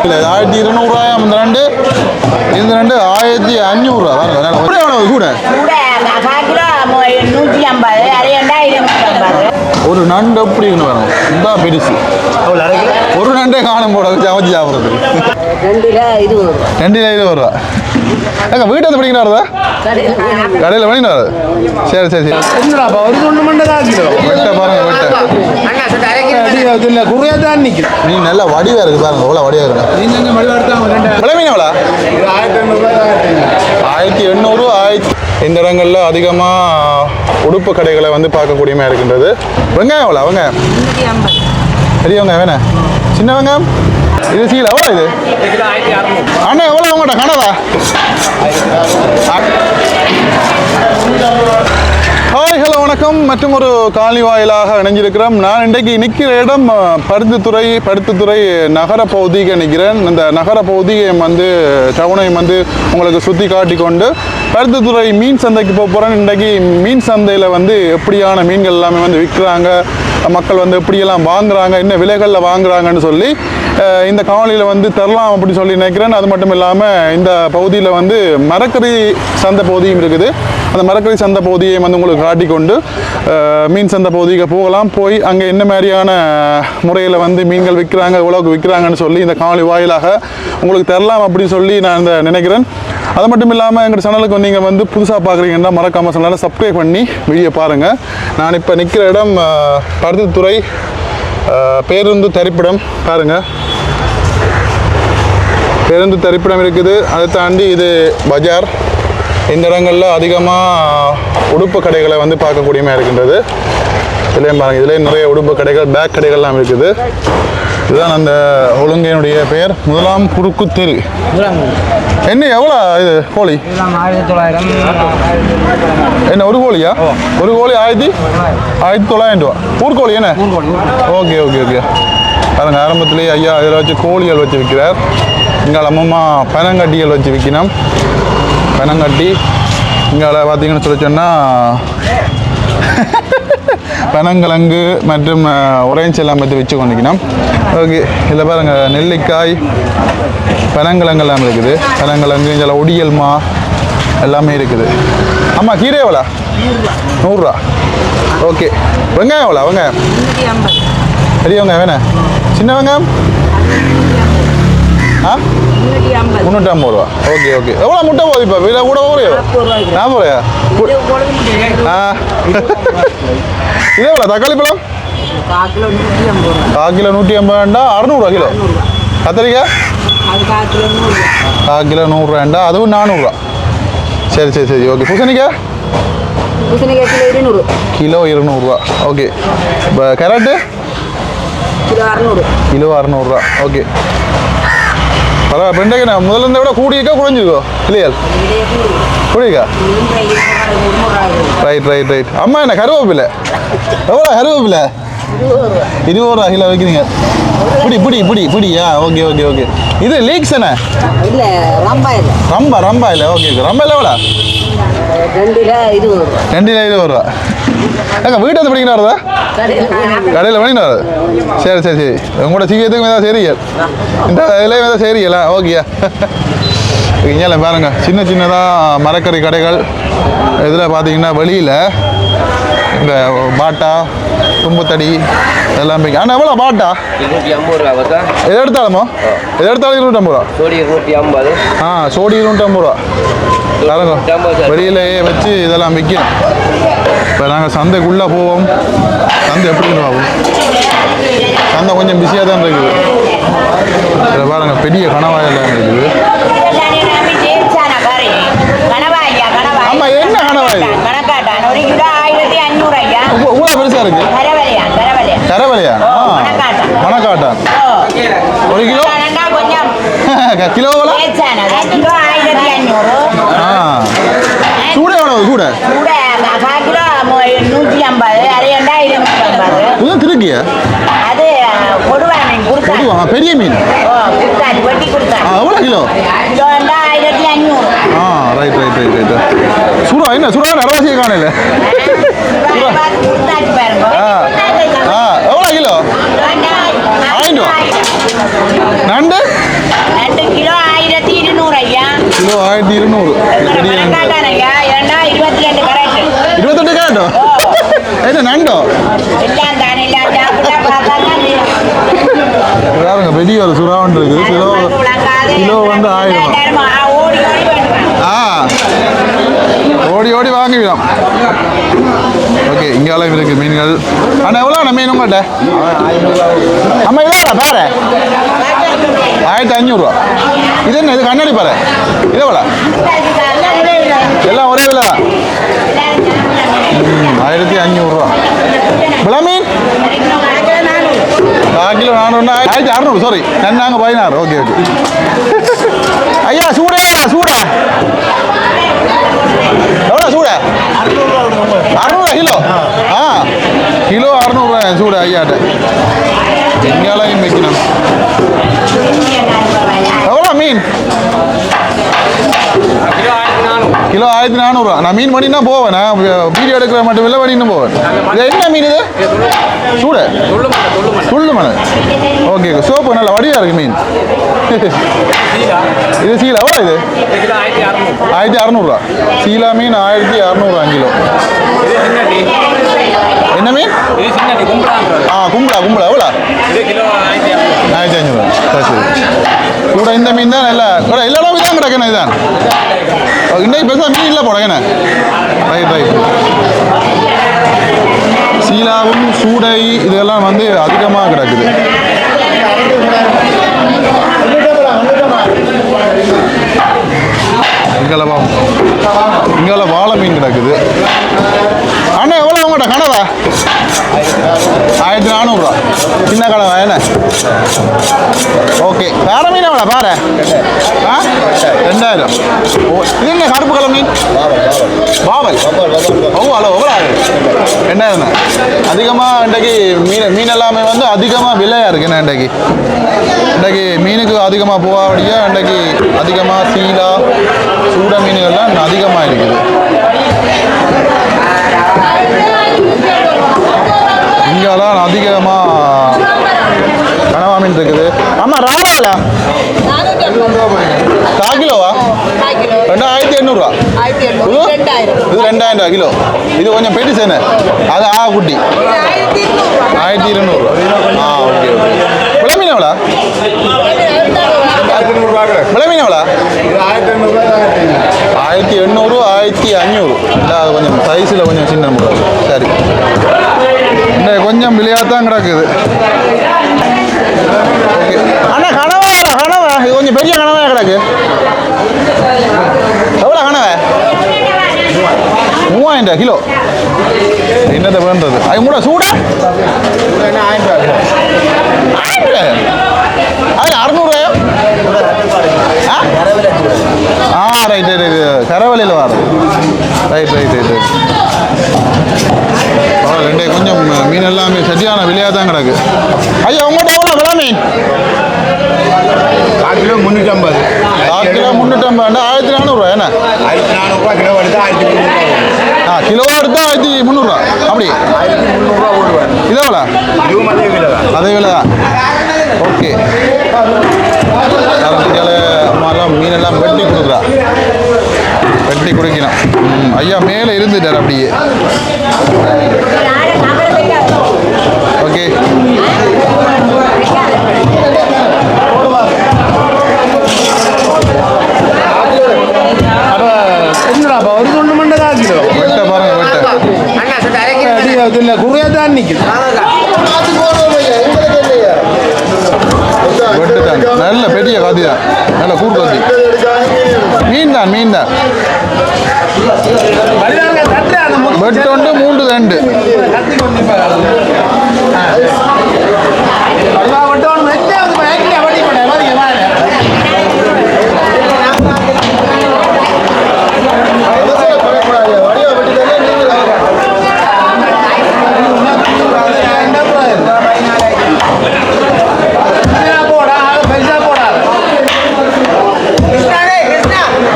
1200 இந்த ரெண்டு 1500 எவ்வளவு கூட ஒரு நண்டு எப்படி வரும் இதுதான் பெருசு ஒரு நண்டே காணும் போட வச்சு அமைச்சு சாப்பிட்றது 2 ரூபா எங்க வீட்டை வந்து படிக்கணும் வருதா கடையில் பண்ணிட்டு வருது சரி சரி சரி வெட்ட பாருங்க வெட்ட நீ நல்லா வடிவா இருக்கு பாருங்க எவ்வளோ வடிவா இருக்கு விலை மீன் எவ்வளோ 1800 இந்த இடங்கள்ல அதிகமாக உடுப்பு கடைகளை வந்து பார்க்கக்கூடியமா இருக்கின்றது. வெங்காயம் எவ்வளோ வெங்காயம் பெரிய வெங்காயம் வேணா சின்ன வெங்காயம் இது சீல எவ்வளோ இது அண்ணா எவ்வளோ உங்கள்கிட்ட கனவா ஹாய் ஹலோ வணக்கம் மற்றும் ஒரு காலி வாயிலாக இணைஞ்சிருக்கிறோம். நான் இன்றைக்கு நிற்கிற இடம் பருத்தித்துறை நகர பகுதிக்கு நிற்கிறேன். இந்த நகர பகுதியை வந்து டவுனை வந்து உங்களுக்கு சுற்றி காட்டி கொண்டு பருத்தித்துறை மீன் சந்தைக்கு போக போகிறேன். இன்றைக்கு மீன் சந்தையில் வந்து எப்படியான மீன்கள் எல்லாமே வந்து விற்கிறாங்க, மக்கள் வந்து எப்படியெல்லாம் வாங்குறாங்க, என்ன விலைகளில் வாங்குறாங்கன்னு சொல்லி இந்த காணொலியில் வந்து தரலாம் அப்படின்னு சொல்லி நினைக்கிறேன். அது மட்டும் இல்லாமல் இந்த பகுதியில் வந்து மரக்கறி சந்தை பகுதியும் இருக்குது. அந்த மரக்கறி சந்தை பகுதியை வந்து உங்களுக்கு காட்டிக்கொண்டு மீன் சந்தை பகுதிக்கு போகலாம். போய் அங்கே என்ன மாதிரியான முறையில் வந்து மீன்கள் விற்கிறாங்க, எவ்வளோக்கு விற்கிறாங்கன்னு சொல்லி இந்த காணொலி வாயிலாக உங்களுக்கு தரலாம் அப்படின்னு சொல்லி நான் நினைக்கிறேன். அது மட்டும் இல்லாமல் எங்கள் சேனலுக்கு நீங்கள் வந்து புதுசாக பார்க்குறீங்கன்னா மறக்காமல் சேனலை சப்ஸ்கிரைப் பண்ணி வீடியோ பாருங்கள். நான் இப்போ நிற்கிற இடம் பருத்தித்துறை பேருந்து தரிப்பிடம் பாருங்கள். பேருந்து தரிப்பிடம் இருக்குது. அதை தாண்டி இது பஜார். இந்த இடங்களில் அதிகமாக உடுப்பு கடைகளை வந்து பார்க்கக்கூடியமா இருக்கின்றது. இதுலேயும் பாருங்கள், இதுலேயும் நிறைய உடுப்பு கடைகள், பேக் கடைகள்லாம் இருக்குது. இதுதான் அந்த ஒழுங்கையினுடைய பெயர், முதலாம் குறுக்கு தெரு. என்ன எவ்வளோ இது கோழி? 1900. என்ன ஒரு கோழியா? ஒரு கோழி 1900 ரூபா. ஊர்கோழி என்ன? Okay okay okay. பாருங்க, ஆரம்பத்திலேயே ஐயா இதில் வச்சு கோழிகள் வச்சு விற்கிறார். இங்கே அம்மம்மா பனங்கட்டிகள் வச்சு விற்கணும். பனங்கட்டி இங்கே பார்த்தீங்கன்னு சொல்லி சொன்னால் பனங்கிழங்கு மற்றும் உரைஞ்சி எல்லாம் பற்றி வச்சு கொண்டிக்கணும். ஓகே, இதில் பாருங்கள் நெல்லிக்காய், பனங்கிழங்கு எல்லாம் இருக்குது. பனங்கிழங்கு இதில் ஒடியல்மா எல்லாமே இருக்குது. ஆமாம், கீரை எவ்வளோ? 100 ரூபா. ஓகே, வெங்காயம் எவ்வளோ? வெங்காயம் பெரிய வெங்காயம் வேணா சின்ன வெங்காயம் 350 ரூபா. Okay okay. எவ்வளோ முட்டை போகுது இப்போ? விலை கூட போறியோ? 40 ரூபாயா? இது எவ்வளோ? தக்காளி பழம் 1 கிலோ 150 600 கிலோ. கத்திரிக்காய் 1 கிலோ 100 ரூபாண்டா, அதுவும் 400 ரூபா. சரி சரி சரி ஓகே. பூசணிக்காய் கிலோ 200 ரூபா. ஓகே. இப்போ கேரட்டு கிலோ 600 ரூபா. ஓகே. பரவாயில்ல. பெண்டைக்கு நான் முதல்ல இருந்த விட கூடியிருக்கா குறைஞ்சிருக்கோ? இல்லையா? கூடியிருக்கா? Right right right. அம்மா என்ன கருவேப்பிலை எவ்வளோ? கருவேப்பிலை 20 ரூபா கிலோ வைக்கிறீங்க. பிடியா? Okay okay okay. இது லீக்ஸ் என்ன? ரம்பா இல்லை. Okay okay. ரம்பா இல்லை எவ்வளோ? 2 20 ரூபா. எங்க வீட்டை வந்து படிக்கணும் வருதா? கடையில் பண்ணிட்டு வருது. சரி சரி சரி. உங்களோட சீக்கிரத்துக்கு ஏதாவது சரியா? இந்த இதில் ஏதாவது சரியா? ஓகேயா. இங்கே பாருங்க, சின்ன சின்னதாக மரக்கறி கடைகள். இதில் பார்த்தீங்கன்னா வெளியில் இந்த பாட்டா, தும்புத்தடி எல்லாம் போய். ஆனால் எவ்வளோ பாட்டா? 250 ரூபா. எது எடுத்தாலுமோ? எது எடுத்தாலும் 250 ரூபா. சோடி 250. சோடி 250 ரூபா. பாருங்க, வெளியிலேயே வச்சு இதெல்லாம் விற்கும். இப்போ நாங்கள் சந்தைக்குள்ளே போவோம். சந்தை எப்படி ஆகும்? சந்தை கொஞ்சம் பிஸியாக தான் இருக்குது. இதில் பாருங்கள், பெரிய கணவாய் எல்லாம் இருக்குது. ஆமாம், என்ன கணவாய் இது? இவ்வளோ பெருசாக இருக்குது. கரவலையா? மணக்காட்டான். 1 கிலோ கிலோ சூட எவ்வளோ? கூட திருக்கியா? பெரிய மீன் எவ்வளோ kilo? Right right right right. சுறா என்ன? சுறா நிறவாசியை காணல. எவ்வளோ கிலோ? 1000 ரூபா. நண்டு 2200. இருபத்தெட்டு கேரட்டோ என்ன நண்டோ பாருங்க பெரிய ஒரு சுறாவன் இருக்கு. கிலோ வந்து 1000. ஓடி ஓடி வாங்கிவிடும். ஓகே இங்கெல்லாம் இருக்கு மீன்கள். ஆனால் எவ்வளோ மீன் உங்கள்கிட்ட? அம்மா இதெவ்வளோ பாரு 1500 இது என்ன? இது கண்ணாடி பாரு இது எவ்வளோ? எல்லாம் ஒரே விலை தான் 1500. விலை மீன் கிலோ 400 1600. சாரி நாங்கள் 16. ஓகே ஓகே ஐயா சூடா சூடா எவ்வளோ சூடா? 600 கிலோ. கிலோ 600 சூடா ஐயாட்ட. எங்கேயாலும் வைக்கணும். எவ்வளோ மீன்? கிலோ 1400. நான் மீன் பண்ணினா போவேன். நான் வீடியோ எடுக்கிற மட்டும் இல்லை பண்ணின்னு போவேன். இது என்ன மீன் இது? சூட துள்ளு மணல். ஓகே சோப்பு நல்ல வடிவாக இருக்கு மீன். இது சீலா எவ்வளோ? இது 1600. சீலா மீன் 1600 கிலோ. என்ன மீன்? கும்பலா கும்பலா எவ்வளோ? 1500. சரி சரி கூட இந்த மீன் தான் நல்லா எல்லா மீன் தான் கிடக்கணும். இதுதான் இன்னைக்கு பெருசாக மீன் இல்லை போடங்கண்ணே. Right right. சீலாவும் சூடை இதெல்லாம் வந்து அதிகமாக கிடக்குது. இங்கே வாழை மீன் கிடக்குது. அண்ணா எவ்வளோ உங்கள்கிட்ட கனவா? 1400. சின்ன கனவா என்ன? ஓகே வேற மீன் எவ்வளோ பாரு? 2000. இது என்ன கருப்பு கலர் மீன்? பாவல். ஹலோ எவ்வளோ? 2000. அதிகமாக இன்றைக்கு மீன் எல்லாமே வந்து அதிகமாக விலையாக இருக்குண்ணே. இன்றைக்கு மீனுக்கு அதிகமாக போகாடியா இன்றைக்கு அதிகமாக சீலா சூட மீன்கள்லாம் அதிகமாக இருக்குது. இங்கெல்லாம் அதிகமாக கனவா மீன் இருக்குது. ஆமாம் ராவாலா கிலோவா? 2800. இது 2000 கிலோ. இது கொஞ்சம் பெருசு என்ன? அது குட்டி 1200. Okay okay. விலை மீன் எவ்வளோ? விலை மீன் எவ்வளோ? 1800 1500. இல்லை அது கொஞ்சம் சைஸில் கொஞ்சம் சின்ன முறை. சரி இந்த கொஞ்சம் விலையாக தான் கிடக்குது. ஓகே அண்ணா கனவா கனவா இது கொஞ்சம் பெரிய கனவாக கிடக்கு. எவ்வளோ கனவை? 3000 கிலோ. என்னத்தை வேண்டது? அது கூட சூடா 1000. அது 600. ரைட் ரைட் கரவலையில் வரும். Right right right right. ரெண்டே கொஞ்சம் மீன் எல்லாமே சரியான விலையாக தான் கிடக்கு. ஐயா உங்கள்கிட்ட எவ்வளோ விலை மீன்? 1 கிலோ 350. 1 கிலோ 350. 1400 என்ன? 1400 கிலோ எடுத்து 1300. கிலோ எடுத்து 1300. அப்படி 1300 போடுவேன். இது எவ்வளோ? இதுவும் அதே விலை தான். அதே விலை தான். ஓகே அம்மாலாம் மீனெல்லாம் வெட்டி கொடுக்குறா. வெட்டி கொடுக்கணும். ஐயா மேலே இருந்துட்டார் அப்படியே. ஓகே என்னடாப்பா ஒரு தொண்டு மண்டை தான் கிலோ வெட்ட பாருங்க வெட்ட குறையா தான் நிற்குது. வெட்டுதான் நல்ல பெரிய காத்தி தான். நல்ல கூர் காத்தி மீன் தான் மீன் தான். வெட்டொண்டு 3 தண்டு.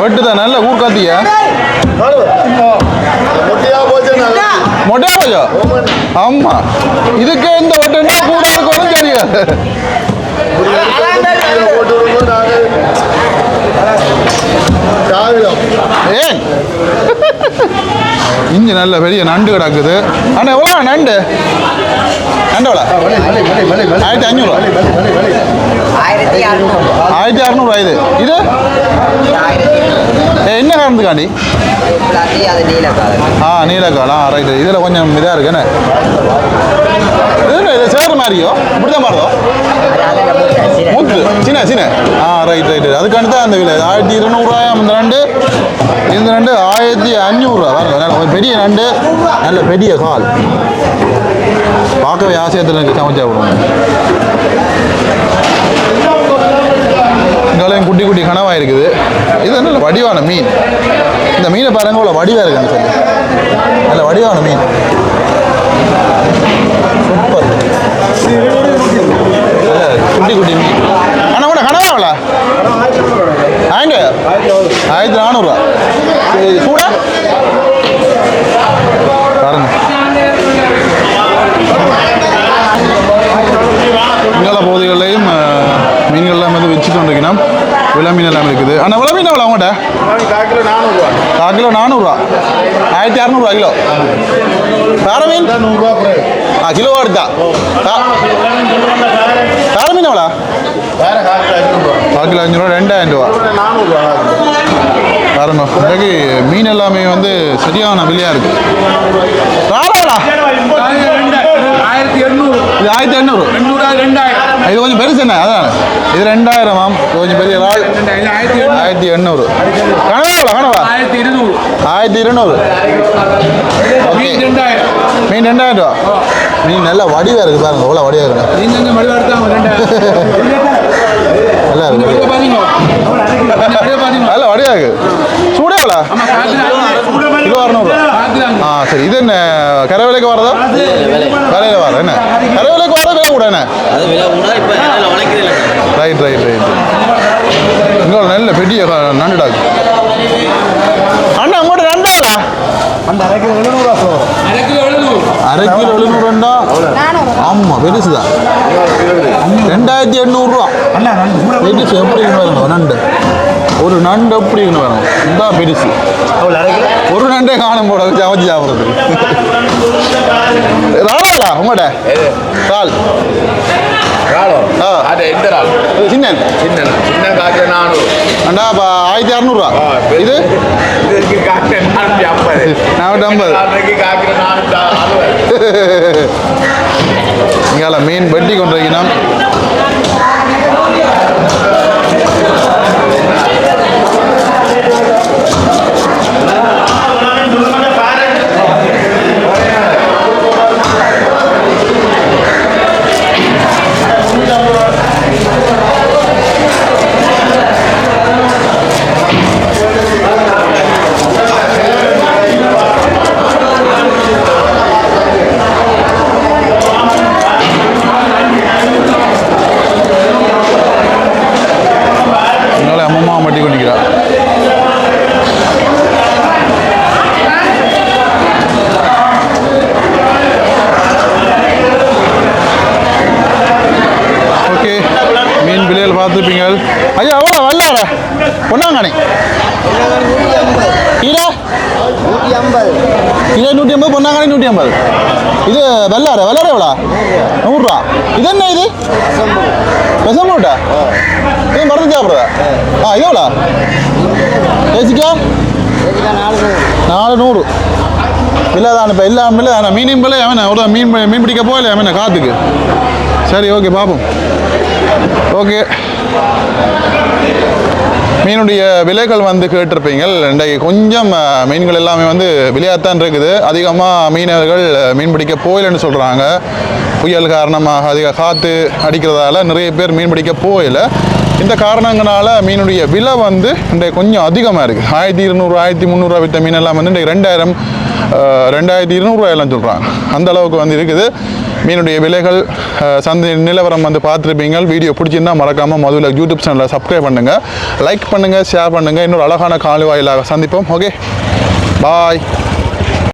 வெட்டுதான் நல்ல ஊர் காத்தியா. மொட்டையா போச்சா? ஆமா இதுக்கு எந்த வெட்டுன்னா கூட இருக்கணும் தெரியாது. காது ஏன் இஞ்சி நல்ல பெரிய நண்டு கிடக்குது அண்ணா எவ்வளோ நண்டு நண்டு எவ்வளோ 1500 1600 இது இது என்ன காரணத்துக்காண்டி நீலக்காலம் ரைட்டு இதில் கொஞ்சம் இதாக இருக்குண்ணே இது சேர் மாதிரியோ இப்படி தான் பாருதோ முத்து சின்ன சின்ன ரைட் அதுக்காண்டி தான் அந்த விலை 1200 இந்த நண்டு இந்த நண்டு 1500 பாருங்க நல்ல பெரிய நண்டு நல்ல பெரிய கால் பார்க்கவே ஆசையத்தில் எனக்கு சமைச்சா விடுவோம் இங்கேயும் குட்டி குட்டி கனவாக இருக்குது இது நல்ல வடிவான மீன் இந்த மீனை பாருங்க இவ்வளோ வடிவாக இருக்குன்னு சொல்லி நல்ல வடிவான மீன் சூப்பர் குட்டி குட்டி மீன் ஆனால் கூட கனவாங்களா ஆங்க 1400 கூட பாருங்க இங்கால பகுதிகளிலையும் மீன்கள்லாம் வந்து வச்சுட்டு வந்துருக்கணும் விலை மீன் எல்லாம் இருக்குது ஆனால் விலை மீன் எவ்வளோ அவங்கள்ட்ட 4 கிலோ 400 1600 கிலோ வேற மீன் கிலோ எடுத்தா வேற மீன் எவ்வளோ 4 கிலோ 500 2000 ரூபா பாருங்க இன்றைக்கு மீன் எல்லாமே வந்து சரியான விலையாக இருக்குது வேறவளா 1800 இது கொஞ்சம் பெருசு என்ன அதான் இது 2000 கொஞ்சம் பெரிய இறால் 1800 கனவா 1200 மீன் 2000 ரூபா மீன் நல்லா வடிவாக இருக்குது பாருங்க எவ்வளோ வடிவாக இருக்கு நல்லா இருக்கு நல்ல வடிவாக இருக்குது சூடாவளா கிலோ 600 சரி இது என்ன கரை விலைக்கு வரதா கரையில் வர என்ன கரை விலைக்கு வரதா விலை கூட என்ன ரைட் இங்கே நல்ல பெரிய நண்டுடாக்கு அண்ணா உங்கள்கிட்ட நண்டாவளா அரை கிலோ 700 ஆமாம் பெருசுதான் 2800 ரூபா பெருசு எப்படி வேணும் நண்டு ஒரு நண்டு எப்படி வேணும் இதுதான் பெருசு ஒரு நண்டே காணும் போட வச்சு அமைச்சு சாப்பிட்றதுக்கு ராளா உங்கள்கிட்ட ரால் சின்ன அண்டா 1600 இது 450 இங்கால மீன் வெட்டி கொண்டிருக்கணும் பார்த்துப்பீங்க ஐயா எவ்வளோ வல்லாட பொன்னாங்கண்ணி கீழே 150 பொன்னாங்கண்ணி 150 இது வெள்ளார எவ்வளோ 100 ரூபா இது என்ன இது பெசம்பூட்டா இது மருந்து சாப்பிட்றதா இது எவ்வளோ பேசிக்கா 400 இல்லை தான் இப்போ எல்லாம் இல்லை ஆனால் மீனும் பிள்ளை அவன் ஒரு மீன் பிடிக்க போகல அவன் காற்றுக்கு சரி ஓகே பார்ப்போம் ஓகே மீனுடைய விலைகள் வந்து கேட்டிருப்பீங்க இன்றைக்கு கொஞ்சம் மீன்கள் எல்லாமே வந்து விலையாத்தான் இருக்குது அதிகமாக மீனவர்கள் மீன் பிடிக்க போகலன்னு சொல்கிறாங்க புயல் காரணமாக அதிக காற்று அடிக்கிறதால நிறைய பேர் மீன் பிடிக்க போகல இந்த காரணங்களால் மீனுடைய விலை வந்து இன்றைக்கு கொஞ்சம் அதிகமாக இருக்குது 1200 1300 விற்ற மீனெல்லாம் வந்து இன்றைக்கு 2200 எல்லாம் சொல்கிறாங்க அந்த அளவுக்கு வந்து இருக்குது மீனுடைய விலைகள் சந்தை நிலவரம் வந்து பார்த்துருப்பீங்க வீடியோ பிடிச்சிருந்தா மறக்காமல் முதல்ல யூடியூப் சேனலில் சப்ஸ்கிரைப் பண்ணுங்கள் லைக் பண்ணுங்கள் ஷேர் பண்ணுங்கள் இன்னொரு அழகான காலை வாயிலாக சந்திப்போம் ஓகே பாய்